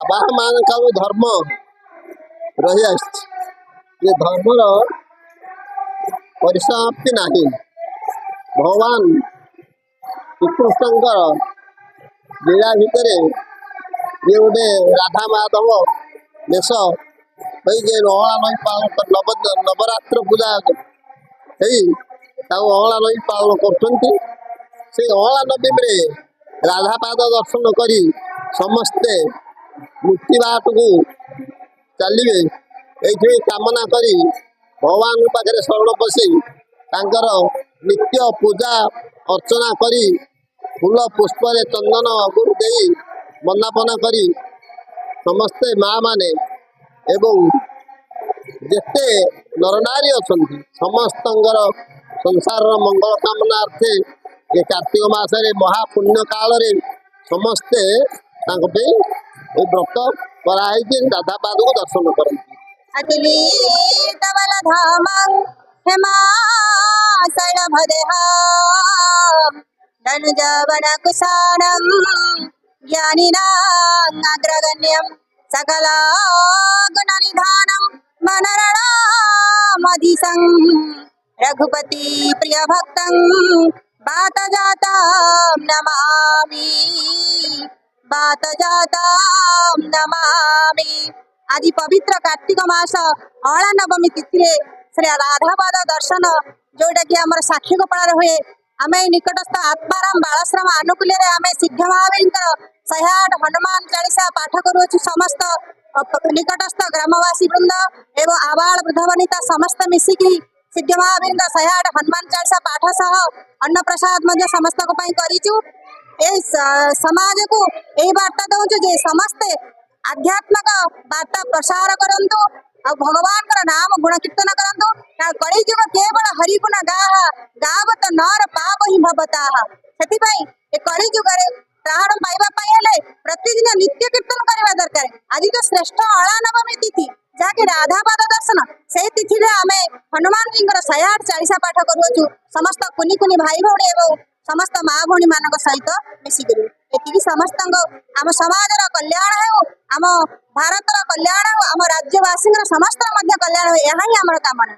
ବାହା ମାନଙ୍କର ଧର୍ମ ରହି ଆସିଛି। ଏ ଧର୍ମର ପରିସମାପ୍ତି ନାହିଁ। ଭଗବାନ ଶ୍ରୀକୃଷ୍ଣଙ୍କର ଲୀଳା ଭିତରେ ଇଏ ଗୋଟେ ରାଧା ମାଧବ ବେଶ ହେଇକି ଅଁଳା ନଈ ପାଳନ ନବରାତ୍ର ପୂଜା ହେଇ ତାକୁ ଅଁଳା ନଈ ପାଳନ କରୁଛନ୍ତି। ସେଇ ଅଁଳା ନବୀରେ ରାଧାପାଦ ଦର୍ଶନ କରି ସମସ୍ତେ ମୁକ୍ତି ବାଟକୁ ଚାଲିବେ ଏଇଠି କାମନା କରି ଭଗବାନଙ୍କ ପାଖରେ ଶରଣ ପଶି ତାଙ୍କର ନିତ୍ୟ ପୂଜା ଅର୍ଚ୍ଚନା କରି ଫୁଲ ପୁଷ୍ପରେ ଚନ୍ଦନ ଅଗୁରୁ ଦେଇ ବନ୍ଦାପନା କରି ସମସ୍ତେ ମା ମାନେ ଏବଂ ଯେତେ ନରନାରୀ ଅଛନ୍ତି ସମସ୍ତଙ୍କର ସଂସାରର ମଙ୍ଗଳ କାମନାର୍ଥେ ଏ କାର୍ତ୍ତିକ ମାସରେ ମହାପୁଣ୍ୟ କାଳରେ ସମସ୍ତେ ତାଙ୍କ ପାଇଁ ଏ ବ୍ରତ କରାହେଇଛି। ରାଧାପାଦକୁ ଦର୍ଶନ କରନ୍ତି। सकला गुण निधानम मनरणामधिसं रघुपति प्रिय भक्तं बात जाता नमामि बात जाता नमामि। आज पवित्र कार्तिक मास अला नवमी तिथि श्री राधापाद दर्शन जोटा कि आम साक्षी गोपाल हुए आम निकटस्थ आत्माराम बालाश्रम आनुकूल्य आम सिद्ध महावीर 108 हनुमान चालीसा पाठ करुछु। समस्त निकटस्थ ग्रामवासी वृंद एवं आबाल वृद्ध वनिता समस्त मिसिकी सिद्ध महावीर 108 हनुमान चालीसा पाठ सह अन्न प्रसाद समस्त करूँ। समाज को यही वार्ता दौचु जे समस्ते आध्यात्मिक वार्ता प्रसार करंतु और भगवान नाम गुण कीर्तन करंतु। कलिजुग केवल हरिगुण गावत नर पाप ही भवता से कलिजुग त्राण पाइबा प्रतिदिन नित्य कीर्तन करवा दरकार। आज तो श्रेष्ठ अला नवमी तिथि जहाँकि राधापाद दर्शन से तिथि आम हनुमान जी 108 चालीसा पाठ करुछु। समस्त कुनि कुनि भाई भौणी एवं समस्त माँ भौणी मान सहित मिसिक ये समस्त आम समाज कल्याण हो, आम भारत कल्याण हो, आम राज्यवासी समस्त कल्याण हो, यह ही आम कामना।